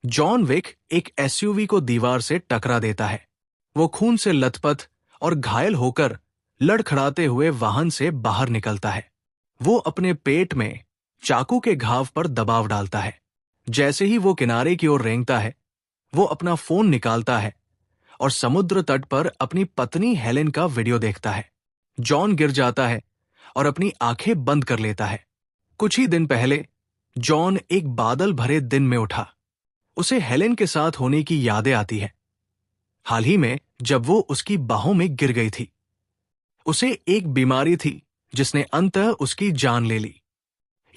John Wick एक SUV को दीवार से टकरा देता है। वो खून से लथपथ और घायल होकर लड़खड़ाते हुए वाहन से बाहर निकलता है। वो अपने पेट में चाकू के घाव पर दबाव डालता है। जैसे ही वो किनारे की ओर रेंगता है, वो अपना फोन निकालता है और समुद्र तट पर अपनी पत्नी हेलेन का वीडियो देखता है। जॉन गिर जाता है और अपनी आंखें बंद कर लेता है। कुछ ही दिन पहले जॉन एक बादल भरे दिन में उठा। उसे हेलेन के साथ होने की यादें आती है। हाल ही में जब वो उसकी बाहों में गिर गई थी। उसे एक बीमारी थी जिसने अंततः उसकी जान ले ली।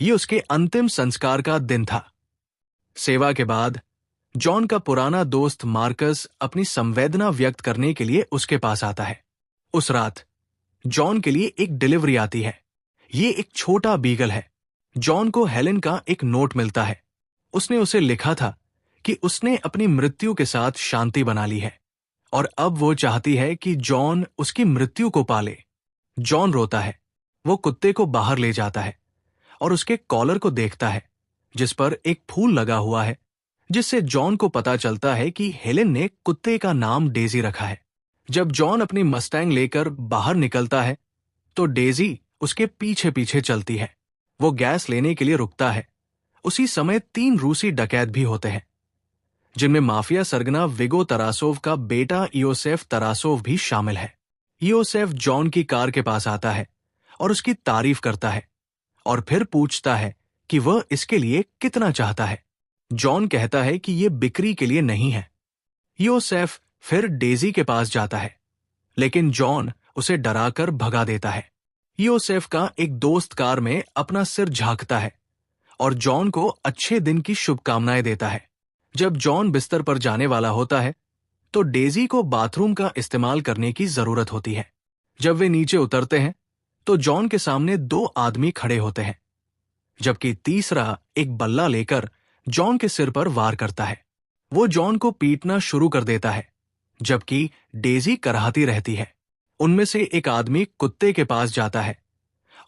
ये उसके अंतिम संस्कार का दिन था। सेवा के बाद जॉन का पुराना दोस्त मार्कस अपनी संवेदना व्यक्त करने के लिए उसके पास आता है। उस रात जॉन के लिए एक डिलीवरी आती है। ये एक छोटा बीगल है। जॉन को हेलेन का एक नोट मिलता है। उसने उसे लिखा था कि उसने अपनी मृत्यु के साथ शांति बना ली है और अब वो चाहती है कि जॉन उसकी मृत्यु को पाले। जॉन रोता है। वो कुत्ते को बाहर ले जाता है और उसके कॉलर को देखता है जिस पर एक फूल लगा हुआ है, जिससे जॉन को पता चलता है कि हेलेन ने कुत्ते का नाम डेजी रखा है। जब जॉन अपनी मस्टैंग लेकर बाहर निकलता है तो डेजी उसके पीछे पीछे चलती है। वो गैस लेने के लिए रुकता है। उसी समय 3 रूसी डकैत भी होते हैं, जिनमें माफिया सरगना विगो तरासोव का बेटा इयोसेफ तरासोव भी शामिल है। इयोसेफ जॉन की कार के पास आता है और उसकी तारीफ करता है और फिर पूछता है कि वह इसके लिए कितना चाहता है। जॉन कहता है कि यह बिक्री के लिए नहीं है। इयोसेफ फिर डेजी के पास जाता है, लेकिन जॉन उसे डराकर भगा देता है। इयोसेफ का एक दोस्त कार में अपना सिर झांकता है और जॉन को अच्छे दिन की शुभकामनाएं देता है। जब जॉन बिस्तर पर जाने वाला होता है तो डेजी को बाथरूम का इस्तेमाल करने की जरूरत होती है। जब वे नीचे उतरते हैं तो जॉन के सामने 2 आदमी खड़े होते हैं, जबकि तीसरा एक बल्ला लेकर जॉन के सिर पर वार करता है। वो जॉन को पीटना शुरू कर देता है, जबकि डेजी कराहती रहती है। उनमें से एक आदमी कुत्ते के पास जाता है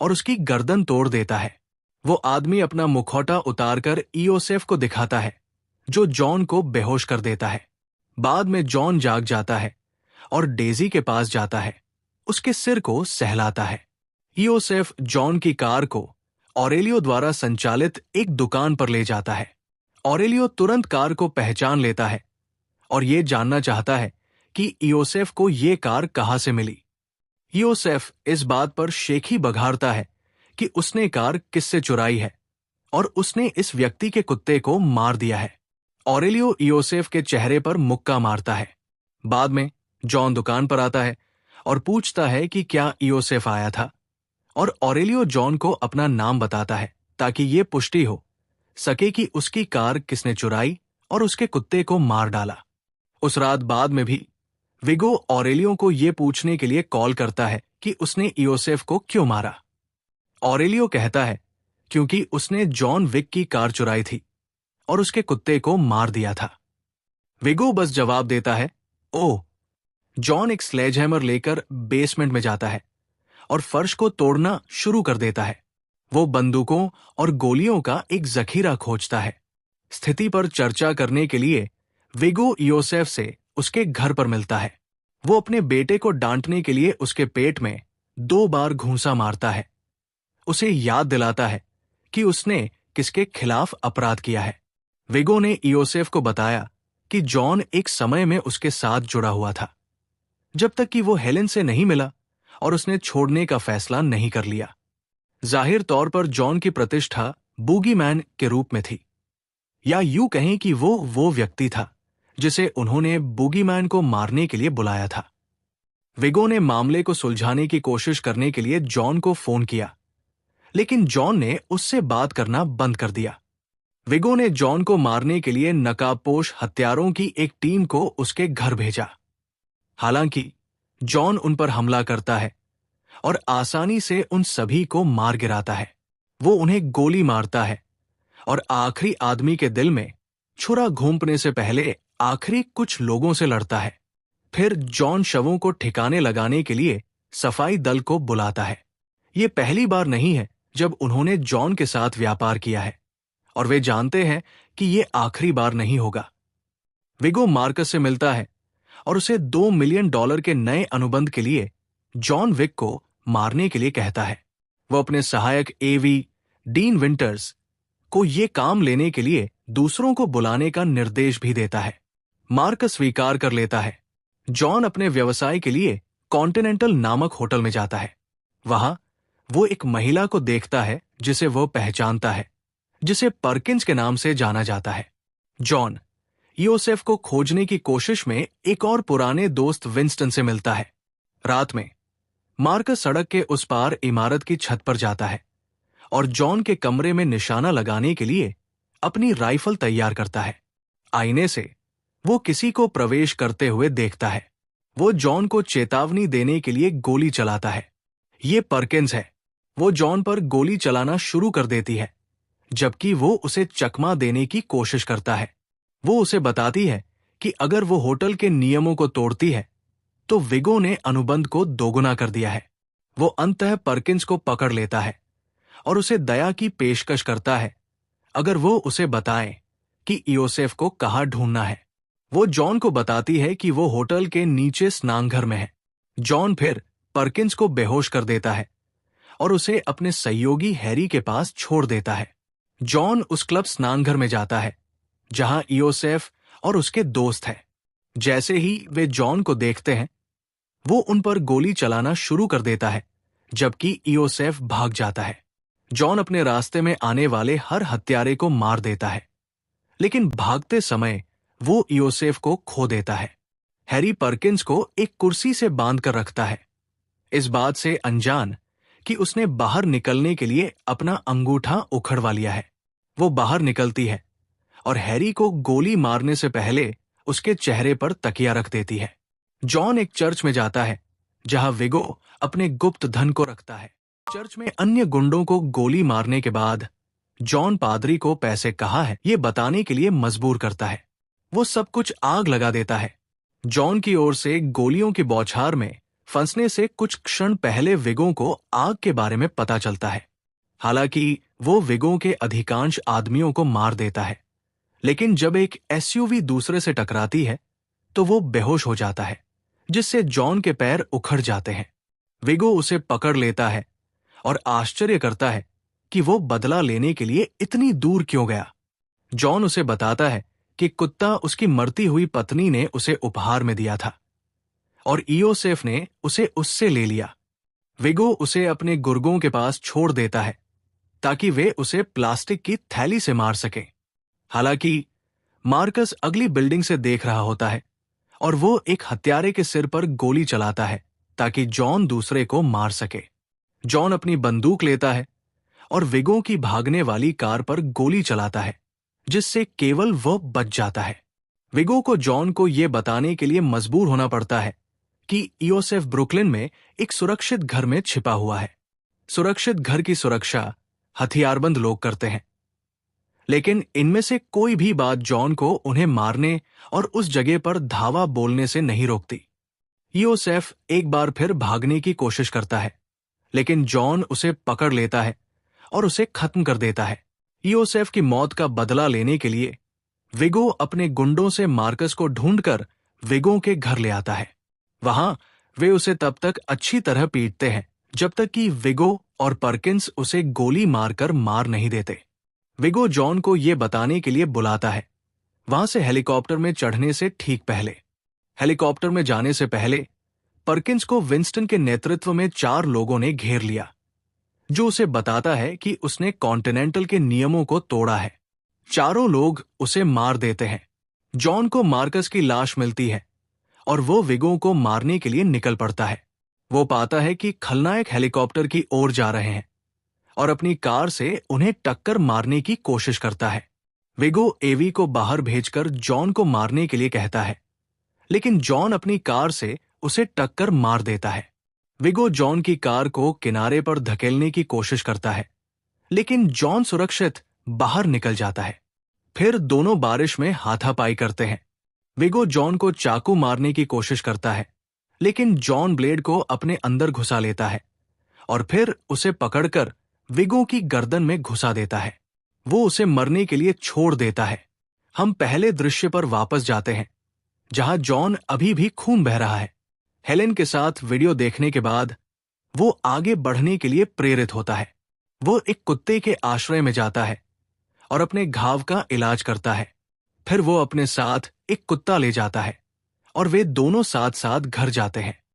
और उसकी गर्दन तोड़ देता है। वो आदमी अपना मुखौटा उतारकर इयोसेफ को दिखाता है, जो जॉन को बेहोश कर देता है। बाद में जॉन जाग जाता है और डेजी के पास जाता है, उसके सिर को सहलाता है। इयोसेफ जॉन की कार को ऑरेलियो द्वारा संचालित एक दुकान पर ले जाता है। ऑरेलियो तुरंत कार को पहचान लेता है और ये जानना चाहता है कि इयोसेफ को ये कार कहां से मिली। इयोसेफ इस बात पर शेखी बघारता है कि उसने कार किससे चुराई है और उसने इस व्यक्ति के कुत्ते को मार दिया है। ऑरेलियो इयोसेफ के चेहरे पर मुक्का मारता है। बाद में जॉन दुकान पर आता है और पूछता है कि क्या इयोसेफ आया था, और ऑरेलियो जॉन को अपना नाम बताता है ताकि ये पुष्टि हो सके कि उसकी कार किसने चुराई और उसके कुत्ते को मार डाला। उस रात बाद में भी विगो ऑरेलियो को यह पूछने के लिए कॉल करता है कि उसने इयोसेफ को क्यों मारा। ऑरेलियो कहता है क्योंकि उसने जॉन विक की कार चुराई थी और उसके कुत्ते को मार दिया था। विगो बस जवाब देता है, ओह। जॉन एक स्लेजहैमर लेकर बेसमेंट में जाता है और फर्श को तोड़ना शुरू कर देता है। वो बंदूकों और गोलियों का एक जखीरा खोजता है। स्थिति पर चर्चा करने के लिए विगो इयोसेफ से उसके घर पर मिलता है। वो अपने बेटे को डांटने के लिए उसके पेट में 2 बार घूंसा मारता है। उसे याद दिलाता है कि उसने किसके खिलाफ अपराध किया है। विगो ने इयोसेफ को बताया कि जॉन एक समय में उसके साथ जुड़ा हुआ था, जब तक कि वो हेलेन से नहीं मिला और उसने छोड़ने का फैसला नहीं कर लिया। जाहिर तौर पर जॉन की प्रतिष्ठा बूगीमैन के रूप में थी, या यूं कहें कि वो व्यक्ति था जिसे उन्होंने बूगीमैन को मारने के लिए बुलाया था। विगो ने मामले को सुलझाने की कोशिश करने के लिए जॉन को फोन किया, लेकिन जॉन ने उससे बात करना बंद कर दिया। विगो ने जॉन को मारने के लिए नकाबपोश हत्यारों की एक टीम को उसके घर भेजा। हालांकि जॉन उन पर हमला करता है और आसानी से उन सभी को मार गिराता है। वो उन्हें गोली मारता है और आखिरी आदमी के दिल में छुरा घोंपने से पहले आखिरी कुछ लोगों से लड़ता है। फिर जॉन शवों को ठिकाने लगाने के लिए सफाई दल को बुलाता है। ये पहली बार नहीं है जब उन्होंने जॉन के साथ व्यापार किया है और वे जानते हैं कि ये आखिरी बार नहीं होगा। विगो मार्कस से मिलता है और उसे $2 मिलियन के नए अनुबंध के लिए जॉन विक को मारने के लिए कहता है। वो अपने सहायक एवी डीन विंटर्स को ये काम लेने के लिए दूसरों को बुलाने का निर्देश भी देता है। मार्कस स्वीकार कर लेता है। जॉन अपने व्यवसाय के लिए कॉन्टिनेंटल नामक होटल में जाता है। वहां वो एक महिला को देखता है जिसे वो पहचानता है, जिसे परकिंस के नाम से जाना जाता है। जॉन योसेफ को खोजने की कोशिश में एक और पुराने दोस्त विंस्टन से मिलता है। रात में मार्कस सड़क के उस पार इमारत की छत पर जाता है और जॉन के कमरे में निशाना लगाने के लिए अपनी राइफल तैयार करता है। आईने से वो किसी को प्रवेश करते हुए देखता है। वो जॉन को चेतावनी देने के लिए गोली चलाता है। ये परकिंस है। वो जॉन पर गोली चलाना शुरू कर देती है, जबकि वो उसे चकमा देने की कोशिश करता है। वो उसे बताती है कि अगर वो होटल के नियमों को तोड़ती है तो विगो ने अनुबंध को दोगुना कर दिया है। वो अंततः परकिंस को पकड़ लेता है और उसे दया की पेशकश करता है अगर वो उसे बताए कि योसेफ को कहाँ ढूंढना है। वो जॉन को बताती है कि वो होटल के नीचे स्नानघर में है। जॉन फिर परकिंस को बेहोश कर देता है और उसे अपने सहयोगी हैरी के पास छोड़ देता है। जॉन उस क्लब स्नानघर में जाता है जहां योसेफ और उसके दोस्त हैं। जैसे ही वे जॉन को देखते हैं, वो उन पर गोली चलाना शुरू कर देता है, जबकि योसेफ भाग जाता है। जॉन अपने रास्ते में आने वाले हर हत्यारे को मार देता है, लेकिन भागते समय वो योसेफ को खो देता है। हैरी परकिंस को एक कुर्सी से बांध कर रखता है, इस बात से अनजान कि उसने बाहर निकलने के लिए अपना अंगूठा उखड़वा लिया है। वो बाहर निकलती है और हैरी को गोली मारने से पहले उसके चेहरे पर तकिया रख देती है। जॉन एक चर्च में जाता है जहां विगो अपने गुप्त धन को रखता है। चर्च में अन्य गुंडों को गोली मारने के बाद जॉन पादरी को पैसे कहाँ है ये बताने के लिए मजबूर करता है। वो सब कुछ आग लगा देता है। जॉन की ओर से गोलियों की बौछार में फंसने से कुछ क्षण पहले विगो को आग के बारे में पता चलता है। हालांकि वो विगो के अधिकांश आदमियों को मार देता है, लेकिन जब एक एसयूवी दूसरे से टकराती है तो वो बेहोश हो जाता है, जिससे जॉन के पैर उखड़ जाते हैं। विगो उसे पकड़ लेता है और आश्चर्य करता है कि वो बदला लेने के लिए इतनी दूर क्यों गया। जॉन उसे बताता है कि कुत्ता उसकी मरती हुई पत्नी ने उसे उपहार में दिया था और योसेफ ने उसे उससे ले लिया। विगो उसे अपने गुर्गों के पास छोड़ देता है ताकि वे उसे प्लास्टिक की थैली से मार सके। हालांकि मार्कस अगली बिल्डिंग से देख रहा होता है और वो एक हत्यारे के सिर पर गोली चलाता है ताकि जॉन दूसरे को मार सके। जॉन अपनी बंदूक लेता है और विगो की भागने वाली कार पर गोली चलाता है, जिससे केवल वह बच जाता है। विगो को जॉन को यह बताने के लिए मजबूर होना पड़ता है कि योसेफ ब्रुकलिन में एक सुरक्षित घर में छिपा हुआ है। सुरक्षित घर की सुरक्षा हथियारबंद लोग करते हैं, लेकिन इनमें से कोई भी बात जॉन को उन्हें मारने और उस जगह पर धावा बोलने से नहीं रोकती। योसेफ एक बार फिर भागने की कोशिश करता है, लेकिन जॉन उसे पकड़ लेता है और उसे खत्म कर देता है। योसेफ की मौत का बदला लेने के लिए विगो अपने गुंडों से मार्कस को ढूंढकर विगो के घर ले आता है। वहां वे उसे तब तक अच्छी तरह पीटते हैं जब तक कि विगो और परकिंस उसे गोली मारकर मार नहीं देते। विगो जॉन को यह बताने के लिए बुलाता है, वहां से हेलीकॉप्टर में चढ़ने से ठीक पहले। हेलीकॉप्टर में जाने से पहले परकिंस को विंस्टन के नेतृत्व में 4 लोगों ने घेर लिया, जो उसे बताता है कि उसने कॉन्टिनेंटल के नियमों को तोड़ा है। चारों लोग उसे मार देते हैं। जॉन को मार्कस की लाश मिलती है और वो विगो को मारने के लिए निकल पड़ता है। वो पाता है कि खलनायक हेलीकॉप्टर की ओर जा रहे हैं और अपनी कार से उन्हें टक्कर मारने की कोशिश करता है। विगो एवी को बाहर भेजकर जॉन को मारने के लिए कहता है, लेकिन जॉन अपनी कार से उसे टक्कर मार देता है। विगो जॉन की कार को किनारे पर धकेलने की कोशिश करता है, लेकिन जॉन सुरक्षित बाहर निकल जाता है। फिर दोनों बारिश में हाथापाई करते हैं। विगो जॉन को चाकू मारने की कोशिश करता है, लेकिन जॉन ब्लेड को अपने अंदर घुसा लेता है और फिर उसे पकड़कर विगो की गर्दन में घुसा देता है। वो उसे मरने के लिए छोड़ देता है। हम पहले दृश्य पर वापस जाते हैं, जहां जॉन अभी भी खून बह रहा है। हेलेन के साथ वीडियो देखने के बाद वो आगे बढ़ने के लिए प्रेरित होता है। वो एक कुत्ते के आश्रय में जाता है और अपने घाव का इलाज करता है। फिर वो अपने साथ एक कुत्ता ले जाता है और वे दोनों साथ साथ घर जाते हैं।